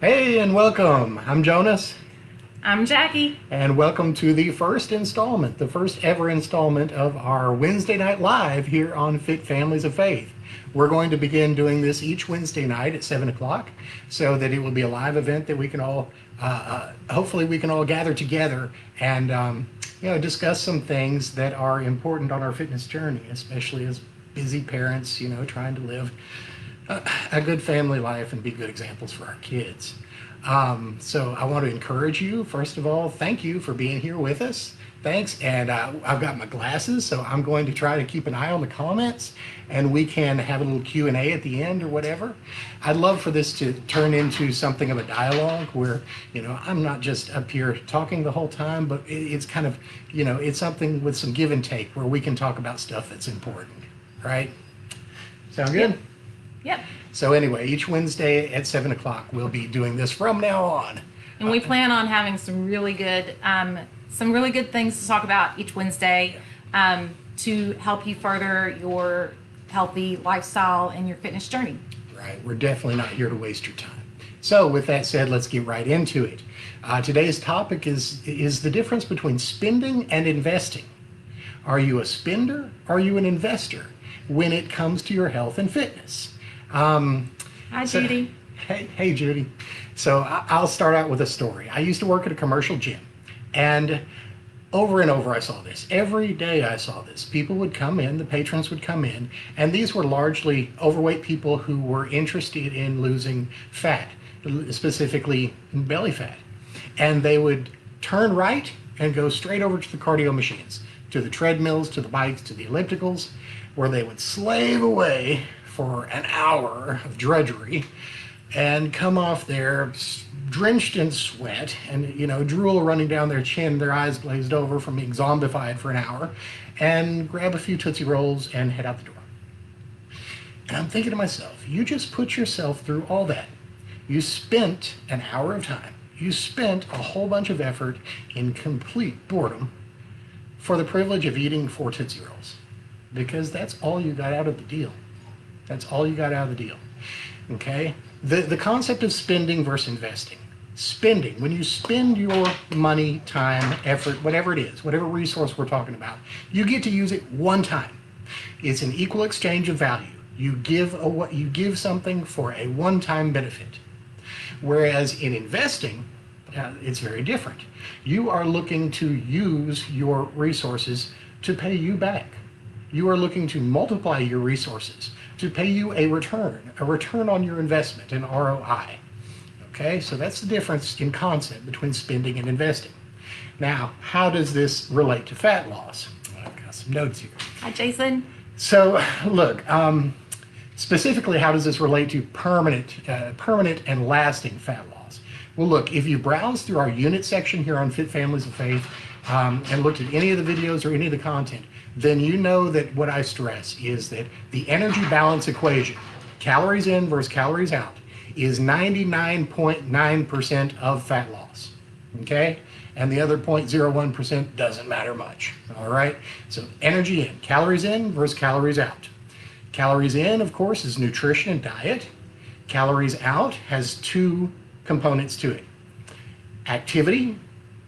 Hey, and welcome. I'm Jonas, I'm Jackie. and welcome to the first installment, the first ever installment of our Wednesday Night Live here on Fit Families of Faith. We're going to begin doing this each Wednesday night at 7 o'clock so that it will be a live event that we can all, hopefully, we can all gather together and, discuss some things that are important on our fitness journey, especially as busy parents, trying to live a good family life and be good examples for our kids. So I want to encourage you, first of all, thank you for being here with us. Thanks. And I've got my glasses, so I'm going to try to keep an eye on the comments and we can have a little Q&A at the end or whatever. I'd love for this to turn into something of a dialogue where, I'm not just up here talking the whole time, but it's kind of, it's something with some give and take where we can talk about stuff that's important, right? Sound good? Yep. So anyway, each Wednesday at 7 o'clock, we'll be doing this from now on. And we plan on having some really good things to talk about each Wednesday to help you further your healthy lifestyle and your fitness journey. Right. We're definitely not here to waste your time. So with that said, let's get right into it. Today's topic is the difference between spending and investing. Are you a spender? Are you an investor when it comes to your health and fitness? Hi, Judy. Hey, Judy. So I'll start out with a story. I used to work at a commercial gym, and over I saw this. Every day I saw this. People would come in, the patrons would come in, and these were largely overweight people who were interested in losing fat, specifically belly fat. And they would turn right and go straight over to the cardio machines, to the treadmills, to the bikes, to the ellipticals, where they would slave away for an hour of drudgery and come off there drenched in sweat and drool running down their chin, their eyes glazed over from being zombified for an hour, and grab a few Tootsie Rolls and head out the door. And I'm thinking to myself, you just put yourself through all that. You spent an hour of time. You spent a whole bunch of effort in complete boredom for the privilege of eating 4 Tootsie Rolls, because that's all you got out of the deal. That's all you got out of the deal. Okay? The concept of spending versus investing. Spending, when you spend your money, time, effort, whatever it is, whatever resource we're talking about, you get to use it one time. It's an equal exchange of value. You give something for a one-time benefit. Whereas in investing, it's very different. You are looking to use your resources to pay you back. You are looking to multiply your resources to pay you a return on your investment, an ROI. Okay, so that's the difference in concept between spending and investing. Now, how does this relate to fat loss? I've got some notes here. Hi, Jason. So, look, specifically, how does this relate to permanent and lasting fat loss? Well, look, if you browse through our unit section here on Fit Families of Faith and looked at any of the videos or any of the content, then you know that what I stress is that the energy balance equation, calories in versus calories out, is 99.9% of fat loss, okay? And the other 0.01% doesn't matter much, all right? So energy in, calories in versus calories out. Calories in, of course, is nutrition and diet. Calories out has 2 components to it: activity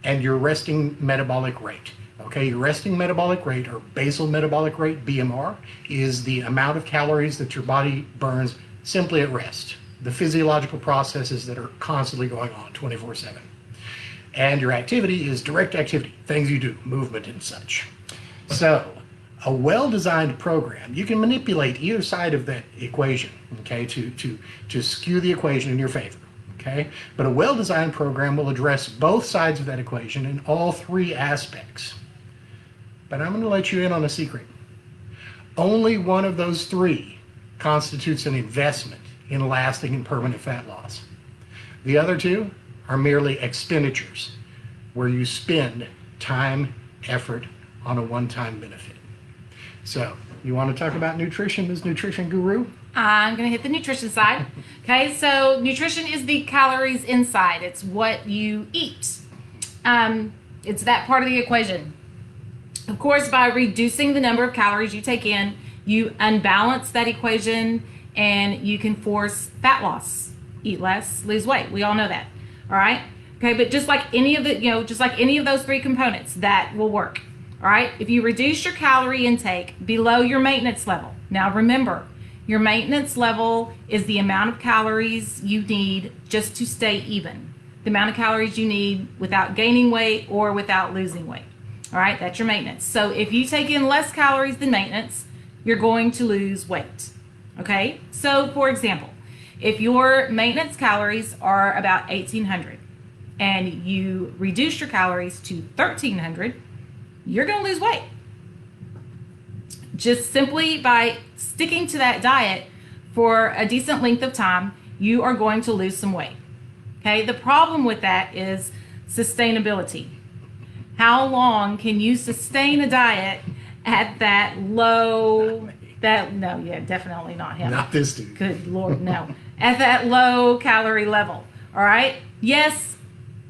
and your resting metabolic rate. Okay, your resting metabolic rate, or basal metabolic rate, BMR, is the amount of calories that your body burns simply at rest. The physiological processes that are constantly going on 24/7. And your activity is direct activity, things you do, movement and such. So, a well-designed program, you can manipulate either side of that equation, okay, to skew the equation in your favor. Okay? But a well-designed program will address both sides of that equation in all 3 aspects. But I'm going to let you in on a secret. Only one of those 3 constitutes an investment in lasting and permanent fat loss. The other 2 are merely expenditures, where you spend time, effort on a one-time benefit. So, you want to talk about nutrition, Ms. Nutrition Guru? I'm going to hit the nutrition side. Okay, so nutrition is the calories inside. It's what you eat. It's that part of the equation. Of course, by reducing the number of calories you take in, you unbalance that equation and you can force fat loss. eat less, lose weight. We all know that. All right. Okay. But just like any of the, just like any of those three components, that will work. All right. If you reduce your calorie intake below your maintenance level, now remember, your maintenance level is the amount of calories you need just to stay even. The amount of calories you need without gaining weight or without losing weight. All right. That's your maintenance. So if you take in less calories than maintenance, you're going to lose weight. Okay. So for example, if your maintenance calories are about 1,800 and you reduce your calories to 1,300, you're going to lose weight. Just simply by sticking to that diet for a decent length of time, you are going to lose some weight. Okay. The problem with that is sustainability. How long can you sustain a diet at that low, definitely not him. Not this dude. Good Lord, no. At that low calorie level. All right. Yes,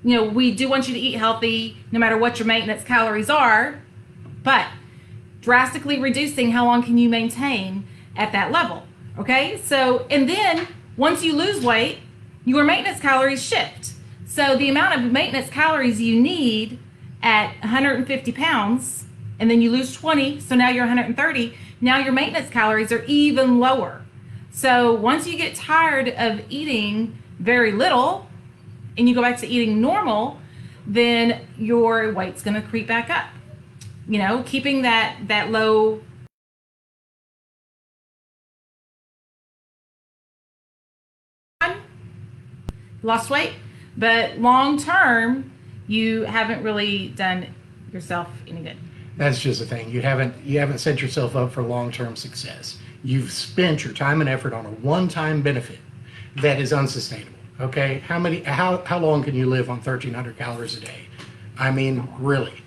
we do want you to eat healthy no matter what your maintenance calories are, but drastically reducing how long can you maintain at that level. Okay. So, and then once you lose weight, your maintenance calories shift. So the amount of maintenance calories you need at 150 pounds, and then you lose 20, so now you're 130, now your maintenance calories are even lower. So once you get tired of eating very little and you go back to eating normal, then your weight's going to creep back up. Keeping that low lost weight, but long term you haven't really done yourself any good. That's just the thing. You haven't set yourself up for long-term success. You've spent your time and effort on a one-time benefit that is unsustainable. Okay? How long can you live on 1,300 calories a day? I mean, really.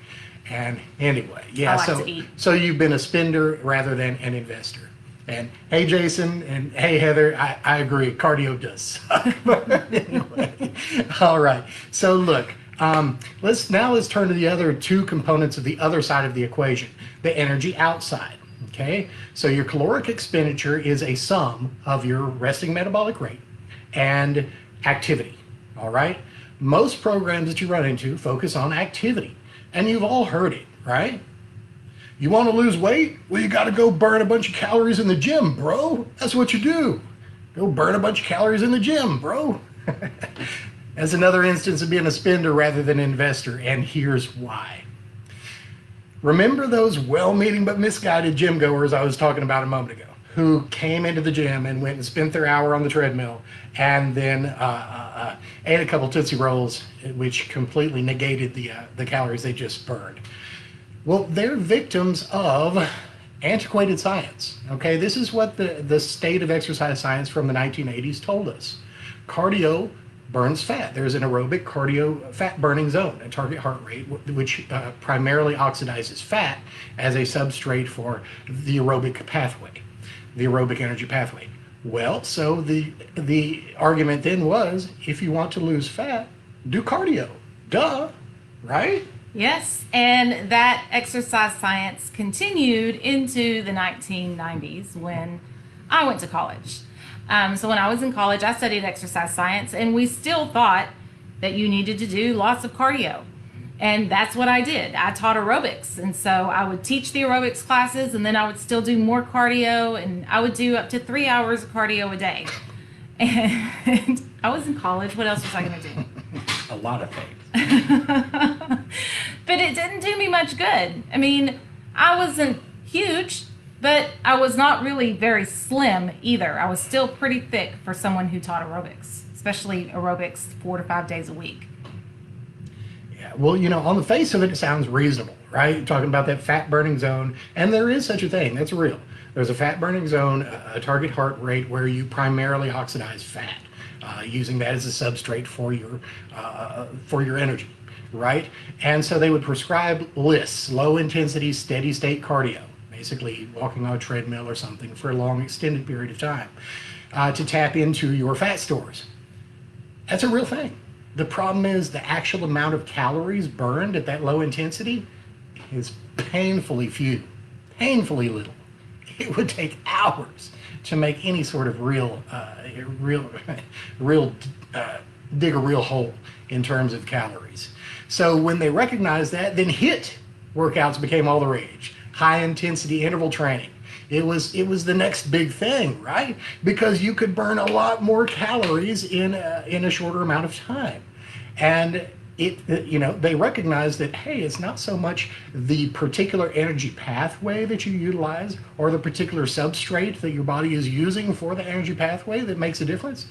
And anyway, yeah, I like to eat. So you've been a spender rather than an investor. And hey, Jason, and hey, Heather, I agree. Cardio does suck. But anyway, all right. So look, let's turn to the other two components of the other side of the equation, the energy outside. Okay, so your caloric expenditure is a sum of your resting metabolic rate and activity. All right, most programs that you run into focus on activity, and you've all heard it, right? You want to lose weight? Well, you got to go burn a bunch of calories in the gym, bro. That's what you do. Go burn a bunch of calories in the gym, bro. That's another instance of being a spender rather than an investor, and here's why. Remember those well-meaning but misguided gym goers I was talking about a moment ago, who came into the gym and went and spent their hour on the treadmill and then ate a couple Tootsie Rolls, which completely negated the calories they just burned? Well, they're victims of antiquated science. Okay, this is what the state of exercise science from the 1980s told us. Cardio burns fat. There's an aerobic cardio fat burning zone, a target heart rate, which primarily oxidizes fat as a substrate for the aerobic pathway, the aerobic energy pathway. Well, so the argument then was, if you want to lose fat, do cardio. Duh, right? Yes, and that exercise science continued into the 1990s when I went to college. So when I was in college, I studied exercise science, and we still thought that you needed to do lots of cardio. And that's what I did. I taught aerobics, and so I would teach the aerobics classes, and then I would still do more cardio, and I would do up to 3 hours of cardio a day. And I was in college. What else was I going to do? A lot of things. But it didn't do me much good. I mean, I wasn't huge, but I was not really very slim either. I was still pretty thick for someone who taught aerobics, especially aerobics 4 to 5 days a week. Yeah, well, on the face of it, it sounds reasonable, right? You're talking about that fat burning zone, and there is such a thing. That's real. There's a fat burning zone, a target heart rate where you primarily oxidize fat, using that as a substrate for your energy, right? And so they would prescribe LISS, low intensity, steady state cardio, basically walking on a treadmill or something for a long extended period of time, to tap into your fat stores. That's a real thing. The problem is the actual amount of calories burned at that low intensity is painfully few, painfully little. It would take hours to make any sort of real, real dig a real hole in terms of calories. So when they recognized that, then HIIT workouts became all the rage. High intensity interval training. It was the next big thing, right? Because you could burn a lot more calories in a shorter amount of time. And they recognize that, hey, it's not so much the particular energy pathway that you utilize or the particular substrate that your body is using for the energy pathway that makes a difference.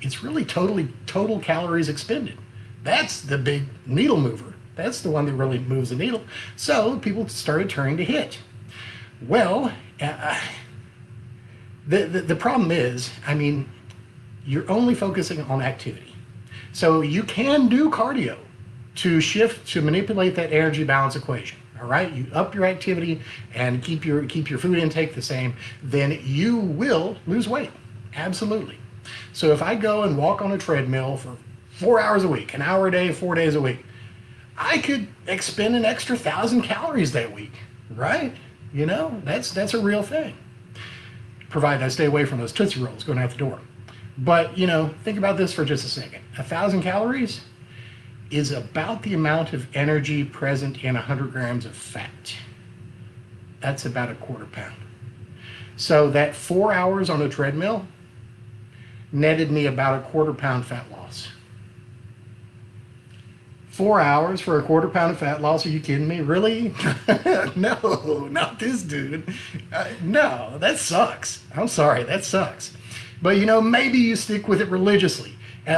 It's really total calories expended. That's the big needle mover. That's the one that really moves the needle. So people started turning to HIIT. Well, the problem is, you're only focusing on activity. So you can do cardio to manipulate that energy balance equation. All right, you up your activity and keep your food intake the same, then you will lose weight. Absolutely. So if I go and walk on a treadmill for 4 hours a week, an hour a day, 4 days a week, I could expend an extra 1,000 calories that week, right? That's a real thing. Provided I stay away from those Tootsie Rolls going out the door. But, think about this for just a second. 1,000 calories is about the amount of energy present in 100 grams of fat. That's about a quarter pound. So that 4 hours on a treadmill netted me about a quarter pound fat loss. 4 hours for a quarter pound of fat loss? Are you kidding me? Really? No, not this dude. No, that sucks. I'm sorry, that sucks. But maybe you stick with it religiously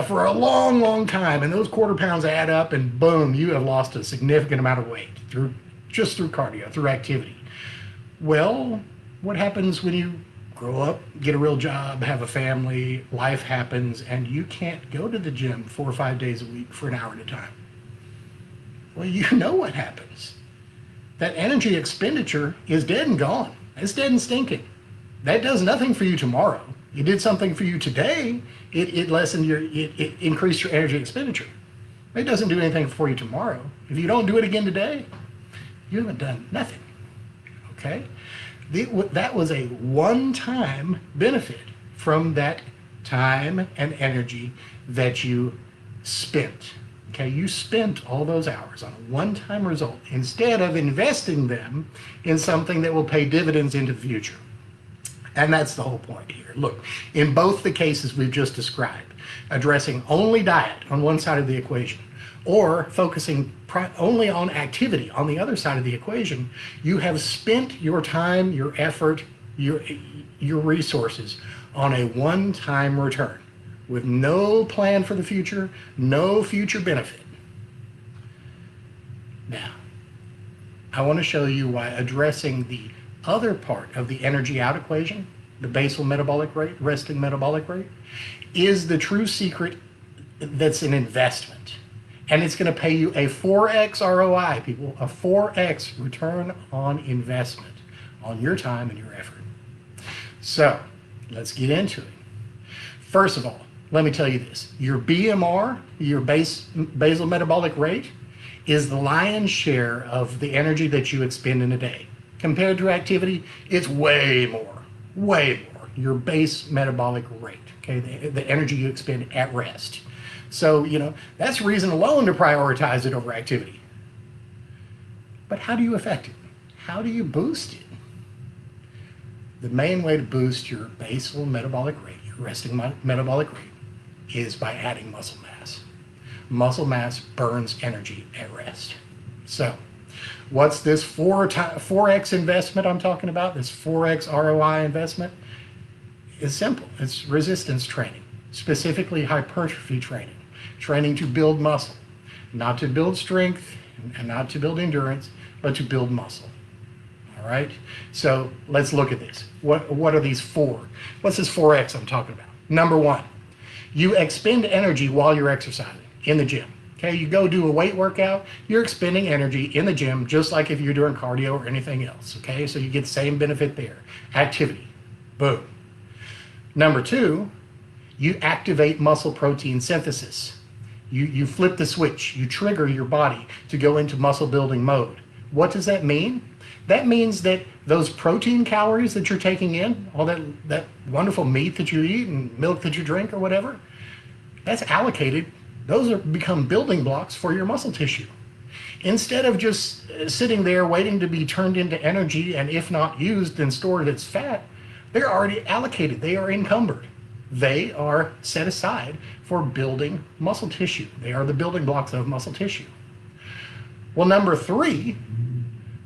for a long, long time, and those quarter pounds add up, and boom, you have lost a significant amount of weight through cardio, through activity. Well, what happens when you grow up, get a real job, have a family, life happens, and you can't go to the gym 4 or 5 days a week for an hour at a time? Well, you know what happens. That energy expenditure is dead and gone. It's dead and stinking. That does nothing for you tomorrow. It did something for you today. It lessened it increased your energy expenditure. It doesn't do anything for you tomorrow. If you don't do it again today, you haven't done nothing. Okay? That was a one-time benefit from that time and energy that you spent. Okay, you spent all those hours on a one-time result instead of investing them in something that will pay dividends into the future. And that's the whole point here. Look, in both the cases we've just described, addressing only diet on one side of the equation or focusing only on activity on the other side of the equation, you have spent your time, your effort, your resources on a one-time return with no plan for the future, no future benefit. Now, I want to show you why addressing the other part of the energy out equation, the basal metabolic rate, resting metabolic rate, is the true secret that's an investment. And it's going to pay you a 4x ROI, people, a 4x return on investment on your time and your effort. So, let's get into it. First of all, let me tell you this. Your BMR, your basal metabolic rate, is the lion's share of the energy that you expend in a day. Compared to activity, it's way more. Your base metabolic rate, okay, the energy you expend at rest. So, that's reason alone to prioritize it over activity. But how do you affect it? How do you boost it? The main way to boost your basal metabolic rate, your resting metabolic rate, is by adding muscle mass. Muscle mass burns energy at rest. So, what's this 4x investment I'm talking about? This 4x ROI investment? It's simple. It's resistance training, specifically hypertrophy training, training to build muscle, not to build strength and not to build endurance, but to build muscle. All right? So let's look at this. What are these four? What's this 4x I'm talking about? Number one, you expend energy while you're exercising in the gym. Okay, you go do a weight workout, you're expending energy in the gym just like if you're doing cardio or anything else. Okay, so you get the same benefit there. Activity, boom. Number two, you activate muscle protein synthesis. You flip the switch, you trigger your body to go into muscle building mode What does that mean? That means that those protein calories that you're taking in, all that wonderful meat that you eat and milk that you drink or whatever, that's allocated. Those are become building blocks for your muscle tissue. Instead of just sitting there waiting to be turned into energy and if not used, then stored as fat, they're already allocated. They are encumbered. They are set aside for building muscle tissue. They are the building blocks of muscle tissue. Well, number 3,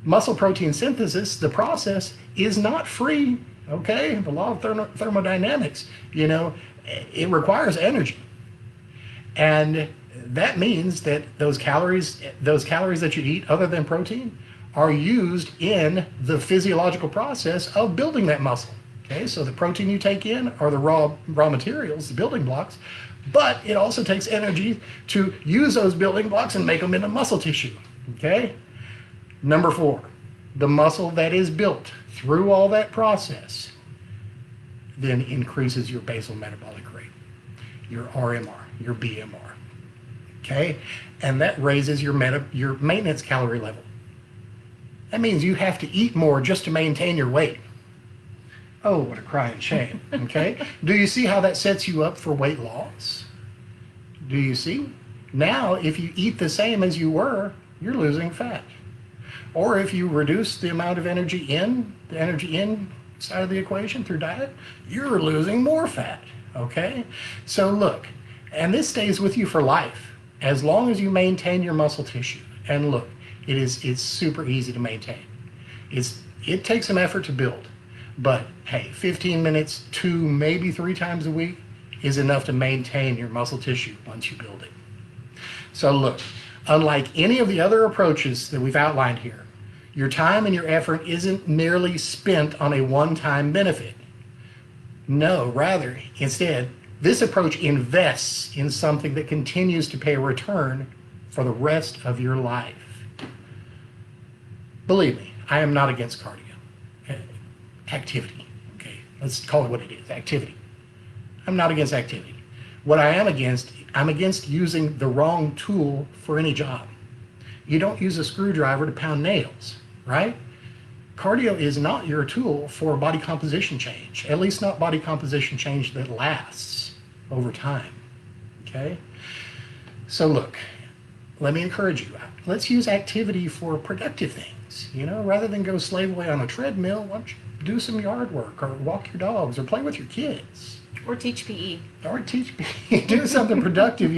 muscle protein synthesis, the process, is not free, okay? The law of thermodynamics, it requires energy. And that means that those calories that you eat other than protein are used in the physiological process of building that muscle. Okay, so the protein you take in are the raw materials, the building blocks, but it also takes energy to use those building blocks and make them into muscle tissue. Okay? Number 4, the muscle that is built through all that process then increases your basal metabolic rate, your RMR, your BMR. Okay? And that raises your maintenance calorie level. That means you have to eat more just to maintain your weight. Oh, what a crying shame. Okay? Do you see how that sets you up for weight loss? Do you see? Now, if you eat the same as you were, you're losing fat. Or if you reduce the amount of energy in, the energy in side of the equation through diet, you're losing more fat. Okay? So look, and this stays with you for life, as long as you maintain your muscle tissue. And look, it's super easy to maintain. It takes some effort to build, but hey, 15 minutes, 2, maybe 3 times a week is enough to maintain your muscle tissue once you build it. So look, unlike any of the other approaches that we've outlined here, your time and your effort isn't merely spent on a one-time benefit. No, rather, instead, this approach invests in something that continues to pay a return for the rest of your life. Believe me, I am not against cardio. Activity, okay? Let's call it what it is, activity. I'm not against activity. What I am against, I'm against using the wrong tool for any job. You don't use a screwdriver to pound nails, right? Cardio is not your tool for body composition change, at least not body composition change that lasts over time, okay? So look, let me encourage you. Let's use activity for productive things, rather than go slave away on a treadmill. Why don't you do some yard work or walk your dogs or play with your kids? Or teach PE. Or teach PE. Do something productive,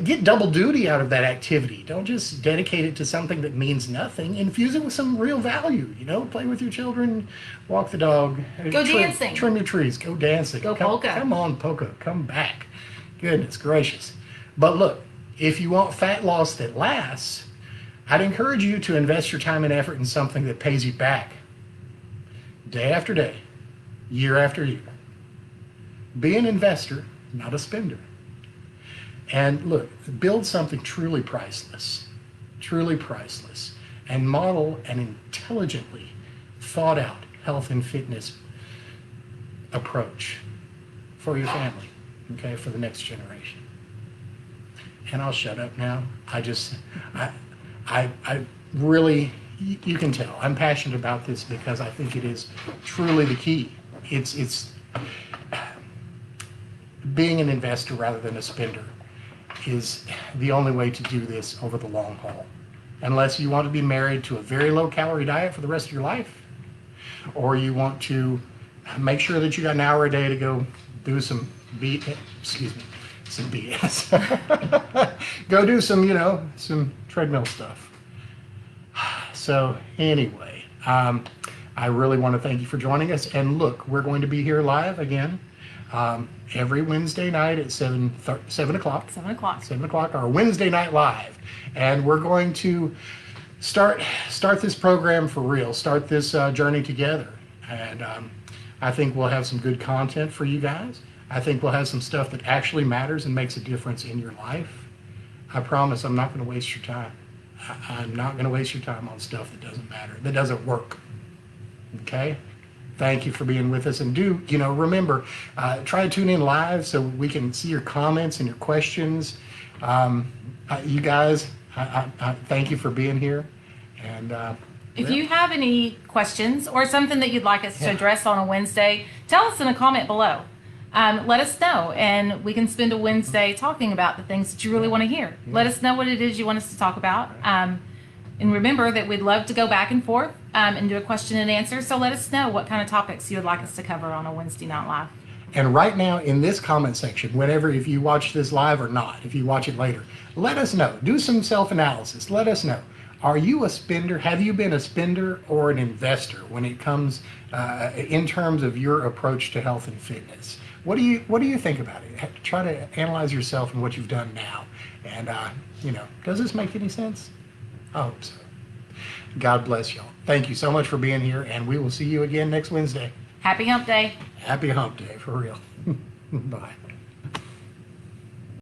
Get double duty out of that activity. Don't just dedicate it to something that means nothing. Infuse it with some real value, Play with your children, walk the dog. Go dancing. Trim your trees. Go dancing. Go polka. Come on, polka. Come back. Goodness gracious. But look, if you want fat loss that lasts, I'd encourage you to invest your time and effort in something that pays you back day after day, year after year. Be an investor, not a spender. And look, build something truly priceless, and model an intelligently thought out health and fitness approach for your family, okay, for the next generation. And I'll shut up now. I really, you can tell, I'm passionate about this because I think it is truly the key. It's being an investor rather than a spender is the only way to do this over the long haul. Unless you want to be married to a very low calorie diet for the rest of your life, or you want to make sure that you got an hour a day to go do some BS. Go do some treadmill stuff. So anyway, I really want to thank you for joining us. And look, we're going to be here live again every Wednesday night at 7 o'clock. 7 o'clock. 7 o'clock, our Wednesday night live. And we're going to start this program for real, start this journey together. And I think we'll have some good content for you guys. I think we'll have some stuff that actually matters and makes a difference in your life. I promise I'm not going to waste your time. I'm not going to waste your time on stuff that doesn't matter, that doesn't work. Okay? Thank you for being with us. And do, remember, try to tune in live so we can see your comments and your questions. You guys, I thank you for being here. And If yeah. you have any questions or something that you'd like us to address on a Wednesday, tell us in a comment below. Let us know, and we can spend a Wednesday talking about the things that you really want to hear. Let us know what it is you want us to talk about. And remember that we'd love to go back and forth and do a question and answer. So let us know what kind of topics you would like us to cover on a Wednesday Night Live. And right now in this comment section, whenever, if you watch this live or not, if you watch it later, let us know. Do some self-analysis. Let us know. Are you a spender? Have you been a spender or an investor when it comes in terms of your approach to health and fitness? What do you think about it? Try to analyze yourself and what you've done now. And does this make any sense? I hope so. God bless y'all. Thank you so much for being here, and we will see you again next Wednesday. Happy Hump Day. Happy Hump Day, for real. Bye.